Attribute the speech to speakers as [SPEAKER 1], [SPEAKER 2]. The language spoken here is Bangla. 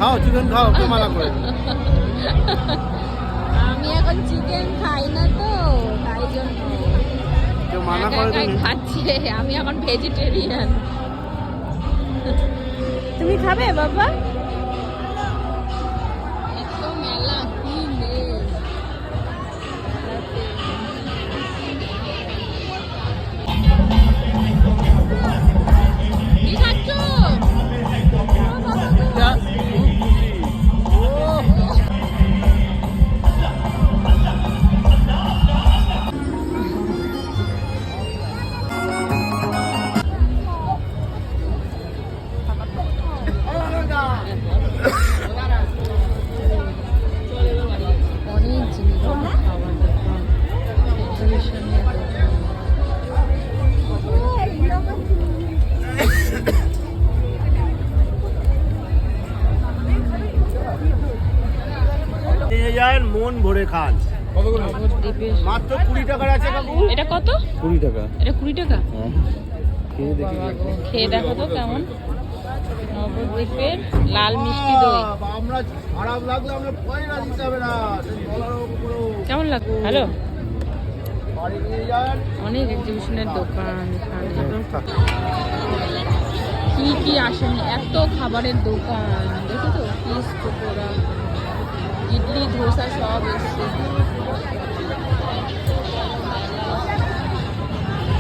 [SPEAKER 1] খাও চিকেন খাও, কে মানা করে?
[SPEAKER 2] আমি এখন চিকেন খাই না তো, তাই জন্য
[SPEAKER 1] কেউ মানা
[SPEAKER 2] একা
[SPEAKER 1] করে
[SPEAKER 2] একাই
[SPEAKER 1] তুমি?
[SPEAKER 2] খাচ্ছে। আমি এখন ভেজিটেরিয়ান। তুমি খাবে বাবা? এত মেলা কি নেই। কি খাচ্ছ? অনেক জিনিস খাবার দোকান, এক্সিবিশনের দোকান।
[SPEAKER 1] নিয়ে যান, মন ভরে খান।
[SPEAKER 2] নবদ্বীপের
[SPEAKER 1] মাত্র 20 টাকার আছে কাকু।
[SPEAKER 2] এটা কত?
[SPEAKER 1] 20 টাকা।
[SPEAKER 2] এটা 20 টাকা?
[SPEAKER 1] খেয়ে দেখি।
[SPEAKER 2] বাবা গো, খেয়ে দেখো তো কেমন। নবদ্বীপের লাল মিষ্টি দই
[SPEAKER 1] আমরা খারাপ লাগলে আমরা পয়সা দিতে হবে না।
[SPEAKER 2] কেমন লাগবে? হ্যালো,
[SPEAKER 1] বাড়ি নিয়ে যান।
[SPEAKER 2] অনেক এক্সিবিশনের দোকান এখানে। কি কি আসেনি, এত খাবারের দোকান দেখো তো, ফিশ পকোড়া, ইডলি, ধোসা সব এসছে।